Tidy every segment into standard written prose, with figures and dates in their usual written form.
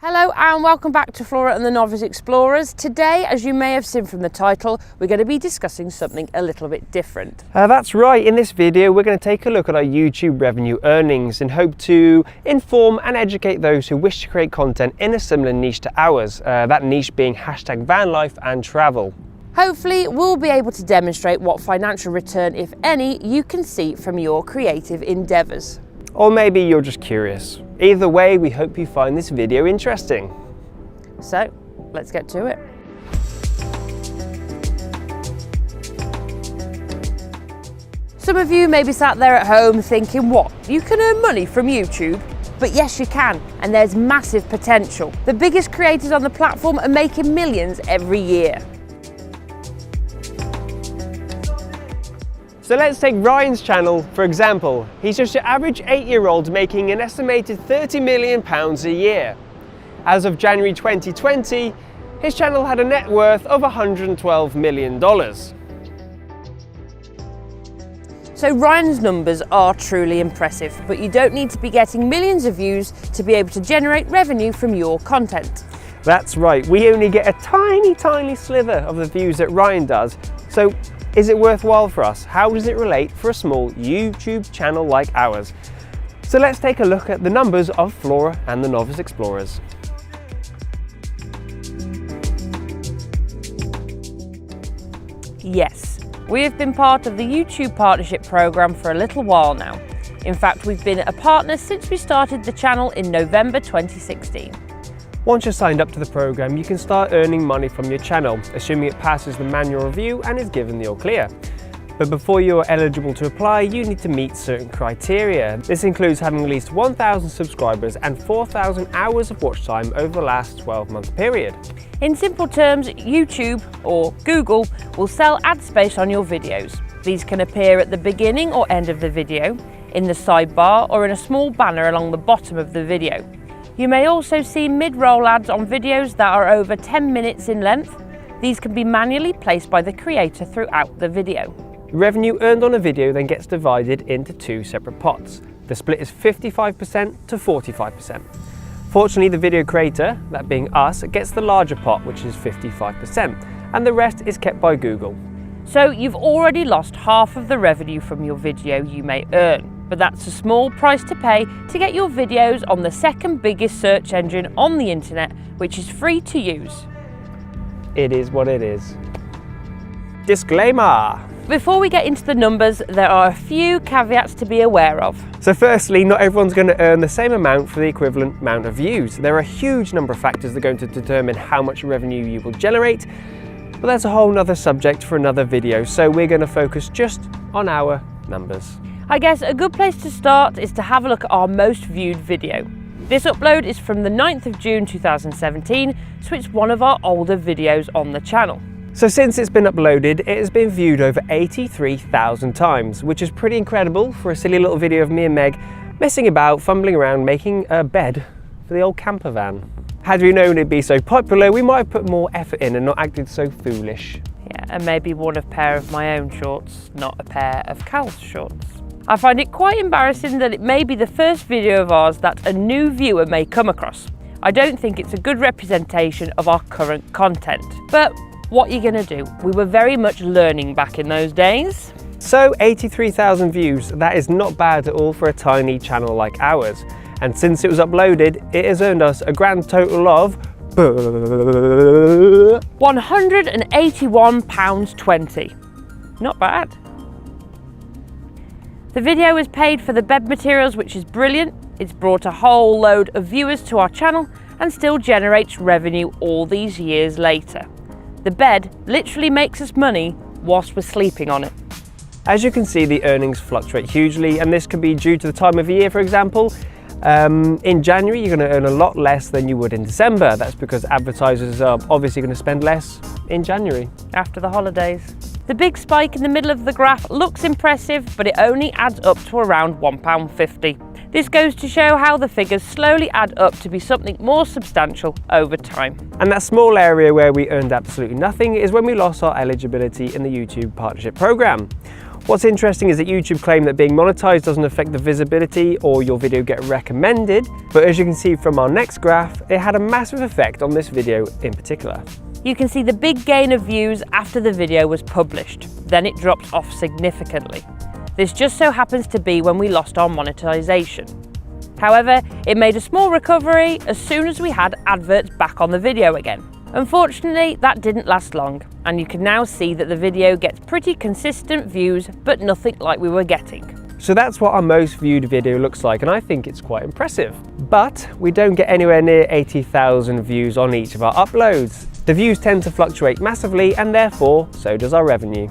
Hello and welcome back to Flora and the Novice Explorers. Today, as you may have seen from the title, we're going to be discussing something a little bit different. That's right, in this video we're going to take a look at our YouTube revenue earnings and hope to inform and educate those who wish to create content in a similar niche to ours, that niche being hashtag van life and travel. Hopefully, we'll be able to demonstrate what financial return, if any, you can see from your creative endeavours. Or maybe you're just curious. Either way, we hope you find this video interesting. So, let's get to it. Some of you may be sat there at home thinking, what? You can earn money from YouTube? But yes, you can, and there's massive potential. The biggest creators on the platform are making millions every year. So let's take Ryan's channel for example. He's just your average 8-year-old making an estimated £30 million a year. As of January 2020, his channel had a net worth of $112 million. So Ryan's numbers are truly impressive, but you don't need to be getting millions of views to be able to generate revenue from your content. That's right, we only get a tiny slither of the views that Ryan does. So is it worthwhile for us? How does it relate for a small YouTube channel like ours? So let's take a look at the numbers of Flora and the Novice Explorers. Yes, we have been part of the YouTube partnership program for a little while now. In fact, we've been a partner since we started the channel in November 2016. Once you're signed up to the program, you can start earning money from your channel, assuming it passes the manual review and is given the all clear. But before you are eligible to apply, you need to meet certain criteria. This includes having at least 1,000 subscribers and 4,000 hours of watch time over the last 12-month period. In simple terms, YouTube, or Google, will sell ad space on your videos. These can appear at the beginning or end of the video, in the sidebar, or in a small banner along the bottom of the video. You may also see mid-roll ads on videos that are over 10 minutes in length. These can be manually placed by the creator throughout the video. Revenue earned on a video then gets divided into two separate pots. The split is 55% to 45%. Fortunately, the video creator, that being us, gets the larger pot, which is 55%, and the rest is kept by Google. So you've already lost half of the revenue from your video you may earn. But that's a small price to pay to get your videos on the second biggest search engine on the internet, which is free to use. It is what it is. Disclaimer! Before we get into the numbers, there are a few caveats to be aware of. So firstly, not everyone's going to earn the same amount for the equivalent amount of views. There are a huge number of factors that are going to determine how much revenue you will generate, but that's a whole nother subject for another video, so we're going to focus just on our numbers. I guess a good place to start is to have a look at our most viewed video. This upload is from the 9th of June 2017, so it's one of our older videos on the channel. So since it's been uploaded, it has been viewed over 83,000 times, which is pretty incredible for a silly little video of me and Meg messing about, fumbling around, making a bed for the old camper van. Had we known it'd be so popular, we might have put more effort in and not acted so foolish. Yeah, and maybe worn a pair of my own shorts, not a pair of Cal's shorts. I find it quite embarrassing that it may be the first video of ours that a new viewer may come across. I don't think it's a good representation of our current content. But what are you going to do? We were very much learning back in those days. So 83,000 views, that is not bad at all for a tiny channel like ours. And since it was uploaded, it has earned us a grand total of £181.20. Not bad. The video is paid for the bed materials, which is brilliant. It's brought a whole load of viewers to our channel and still generates revenue all these years later. The bed literally makes us money whilst we're sleeping on it. As you can see, the earnings fluctuate hugely, and this could be due to the time of year, for example. In January, you're going to earn a lot less than you would in December. That's because advertisers are obviously going to spend less in January. After the holidays. The big spike in the middle of the graph looks impressive, but it only adds up to around £1.50. This goes to show how the figures slowly add up to be something more substantial over time. And that small area where we earned absolutely nothing is when we lost our eligibility in the YouTube partnership program. What's interesting is that YouTube claim that being monetized doesn't affect the visibility or your video get recommended, but as you can see from our next graph, it had a massive effect on this video in particular. You can see the big gain of views after the video was published, then it dropped off significantly. This just so happens to be when we lost our monetization. However, it made a small recovery as soon as we had adverts back on the video again. Unfortunately, that didn't last long, and you can now see that the video gets pretty consistent views, but nothing like we were getting. So that's what our most viewed video looks like, and I think it's quite impressive. But we don't get anywhere near 80,000 views on each of our uploads. The views tend to fluctuate massively, and therefore, so does our revenue.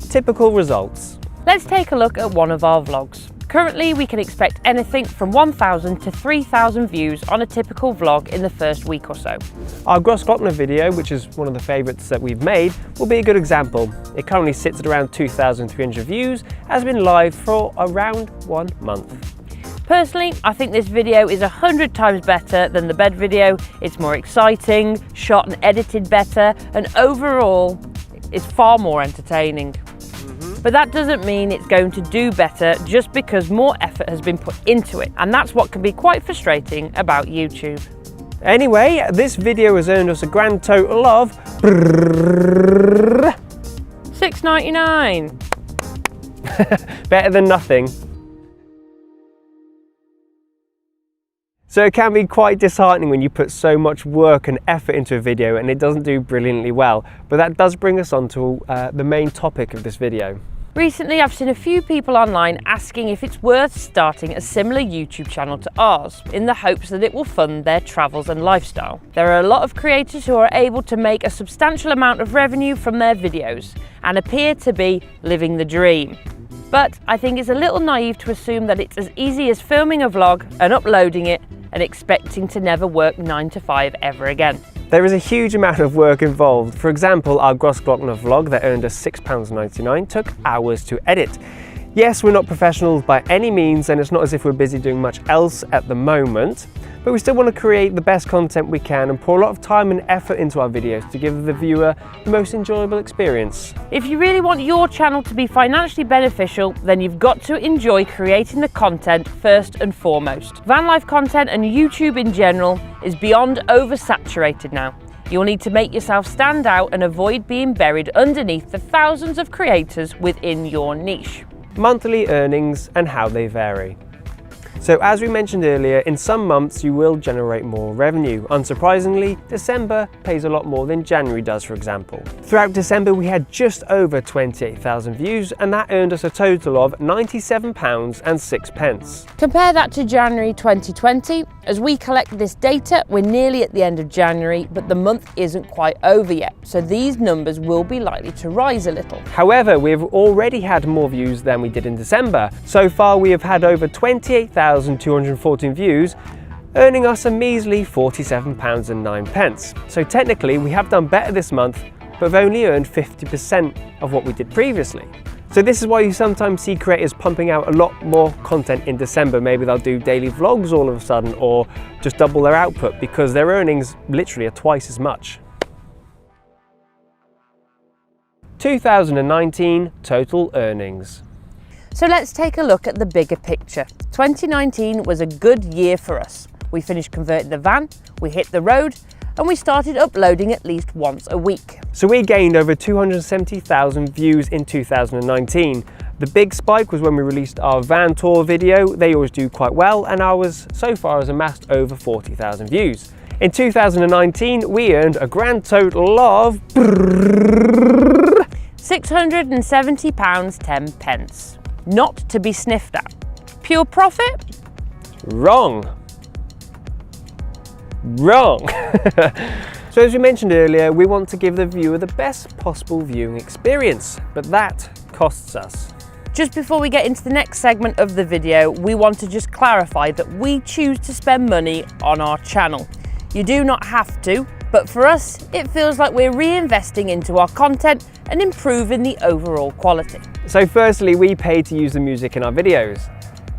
Typical results. Let's take a look at one of our vlogs. Currently, we can expect anything from 1,000 to 3,000 views on a typical vlog in the first week or so. Our Grossglockner video, which is one of the favourites that we've made, will be a good example. It currently sits at around 2,300 views, has been live for around 1 month. Personally, I think this video is 100 times better than the bed video. It's more exciting, shot and edited better, and overall, it's far more entertaining. But that doesn't mean it's going to do better just because more effort has been put into it. And that's what can be quite frustrating about YouTube. Anyway, this video has earned us a grand total of $6.99. better than nothing. So it can be quite disheartening when you put so much work and effort into a video and it doesn't do brilliantly well. But that does bring us on to the main topic of this video. Recently, I've seen a few people online asking if it's worth starting a similar YouTube channel to ours, in the hopes that it will fund their travels and lifestyle. There are a lot of creators who are able to make a substantial amount of revenue from their videos and appear to be living the dream. But I think it's a little naive to assume that it's as easy as filming a vlog and uploading it and expecting to never work 9 to 5 ever again. There is a huge amount of work involved. For example, our Grossglockner vlog that earned us £6.99 took hours to edit. Yes, we're not professionals by any means, and it's not as if we're busy doing much else at the moment, but we still want to create the best content we can and pour a lot of time and effort into our videos to give the viewer the most enjoyable experience. If you really want your channel to be financially beneficial, then you've got to enjoy creating the content first and foremost. Van life content and YouTube in general is beyond oversaturated now. You'll need to make yourself stand out and avoid being buried underneath the thousands of creators within your niche. Monthly earnings and how they vary. So as we mentioned earlier, in some months you will generate more revenue. Unsurprisingly, December pays a lot more than January does, for example. Throughout December we had just over 28,000 views, and that earned us a total of £97.06. Compare that to January 2020. As we collect this data, we're nearly at the end of January, but the month isn't quite over yet, so these numbers will be likely to rise a little. However, we've already had more views than we did in December. So far we have had over 28,214 views, earning us a measly £47.09. So technically we have done better this month, but have only earned 50% of what we did previously. So this is why you sometimes see creators pumping out a lot more content in December. Maybe they'll do daily vlogs all of a sudden, or just double their output, because their earnings literally are twice as much. 2019 total earnings. So let's take a look at the bigger picture. 2019 was a good year for us. We finished converting the van, we hit the road, and we started uploading at least once a week. So we gained over 270,000 views in 2019. The big spike was when we released our van tour video. They always do quite well, and ours so far has amassed over 40,000 views. In 2019, we earned a grand total of £670.10. Not to be sniffed at. Pure profit? Wrong. Wrong. So as we mentioned earlier, we want to give the viewer the best possible viewing experience, but that costs us. Just before we get into the next segment of the video, we want to just clarify that we choose to spend money on our channel. You do not have to, but for us, it feels like we're reinvesting into our content and improving the overall quality. So firstly, we pay to use the music in our videos.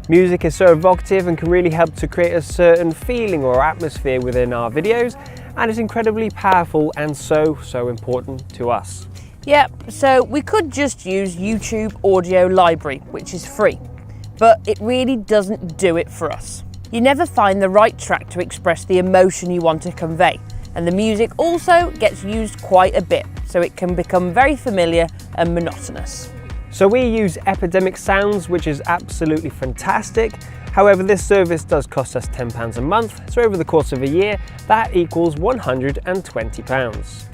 Music is so evocative and can really help to create a certain feeling or atmosphere within our videos, and it's incredibly powerful and so important to us. Yep, so we could just use YouTube Audio Library, which is free, but it really doesn't do it for us. You never find the right track to express the emotion you want to convey, and the music also gets used quite a bit, so it can become very familiar and monotonous. So we use Epidemic Sounds, which is absolutely fantastic. However, this service does cost us £10 a month, so over the course of a year, that equals £120.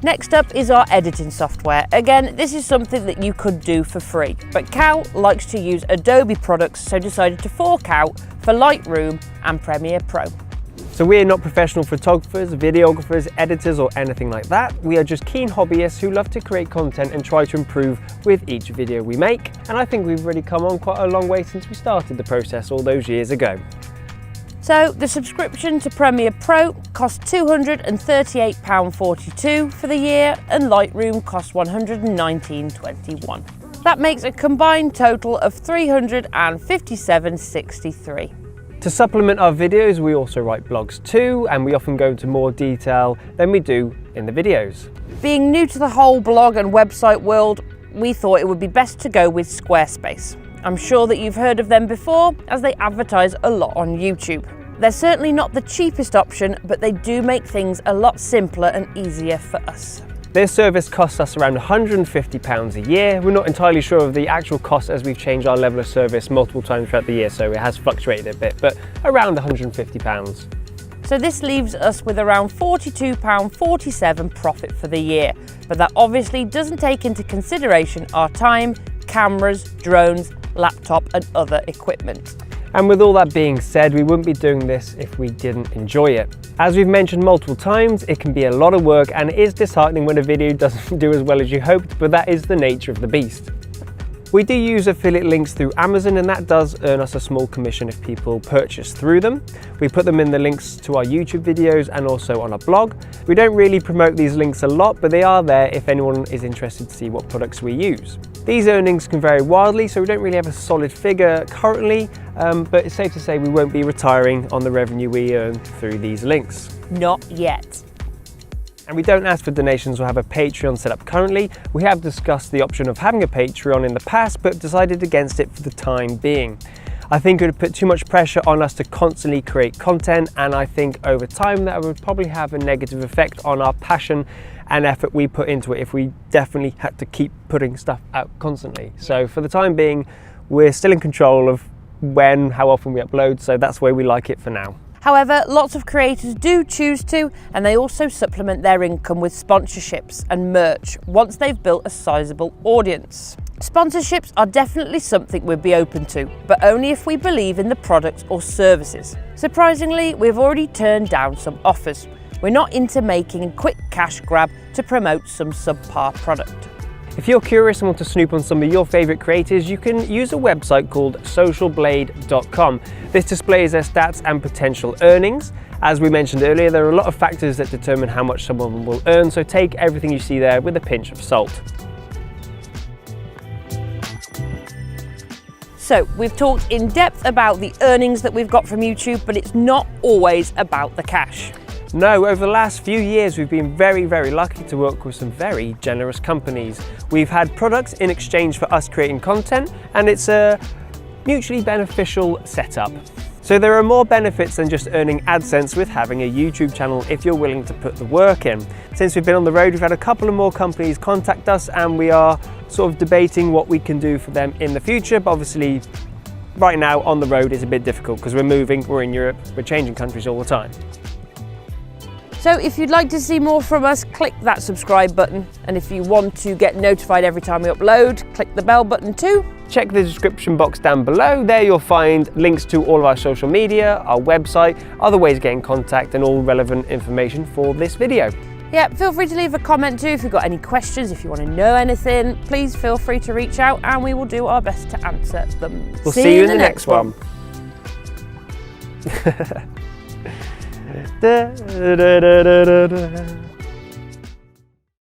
Next up is our editing software. Again, this is something that you could do for free, but Cal likes to use Adobe products, so decided to fork out for Lightroom and Premiere Pro. So we're not professional photographers, videographers, editors or anything like that. We are just keen hobbyists who love to create content and try to improve with each video we make. And I think we've really come on quite a long way since we started the process all those years ago. So the subscription to Premiere Pro costs £238.42 for the year and Lightroom costs £119.21. That makes a combined total of £357.63. To supplement our videos, we also write blogs too, and we often go into more detail than we do in the videos. Being new to the whole blog and website world, we thought it would be best to go with Squarespace. I'm sure that you've heard of them before, as they advertise a lot on YouTube. They're certainly not the cheapest option, but they do make things a lot simpler and easier for us. This service costs us around £150 a year. We're not entirely sure of the actual cost as we've changed our level of service multiple times throughout the year, so it has fluctuated a bit, but around £150. So this leaves us with around £42.47 profit for the year, but that obviously doesn't take into consideration our time, cameras, drones, laptop and other equipment. And with all that being said, we wouldn't be doing this if we didn't enjoy it. As we've mentioned multiple times, it can be a lot of work and it is disheartening when a video doesn't do as well as you hoped, but that is the nature of the beast. We do use affiliate links through Amazon and that does earn us a small commission if people purchase through them. We put them in the links to our YouTube videos and also on our blog. We don't really promote these links a lot, but they are there if anyone is interested to see what products we use. These earnings can vary wildly, so we don't really have a solid figure currently, but it's safe to say we won't be retiring on the revenue we earn through these links. Not yet. And we don't ask for donations or have a Patreon set up currently. We have discussed the option of having a Patreon in the past, but decided against it for the time being. I think it would put too much pressure on us to constantly create content, and I think over time that would probably have a negative effect on our passion and effort we put into it if we definitely had to keep putting stuff out constantly. So for the time being, we're still in control of when, how often we upload, so that's where we like it for now. However, lots of creators do choose to, and they also supplement their income with sponsorships and merch once they've built a sizable audience. Sponsorships are definitely something we'd be open to, but only if we believe in the product or services. Surprisingly, we've already turned down some offers. We're not into making a quick cash grab to promote some subpar product. If you're curious and want to snoop on some of your favourite creators, you can use a website called socialblade.com. This displays their stats and potential earnings. As we mentioned earlier, there are a lot of factors that determine how much someone will earn, so take everything you see there with a pinch of salt. So we've talked in depth about the earnings that we've got from YouTube, but it's not always about the cash. No, over the last few years we've been very lucky to work with some very generous companies. We've had products in exchange for us creating content, and it's a mutually beneficial setup. So there are more benefits than just earning AdSense with having a YouTube channel if you're willing to put the work in. Since we've been on the road, we've had a couple of more companies contact us and we are sort of debating what we can do for them in the future, but obviously right now on the road is a bit difficult because we're moving, we're in Europe, we're changing countries all the time. So if you'd like to see more from us, click that subscribe button. And if you want to get notified every time we upload, click the bell button too. Check the description box down below. There you'll find links to all of our social media, our website, other ways to get in contact and all relevant information for this video. Yeah, feel free to leave a comment too if you've got any questions, if you want to know anything, please feel free to reach out and we will do our best to answer them. We'll see you in the next one. Da, da, da, da, da.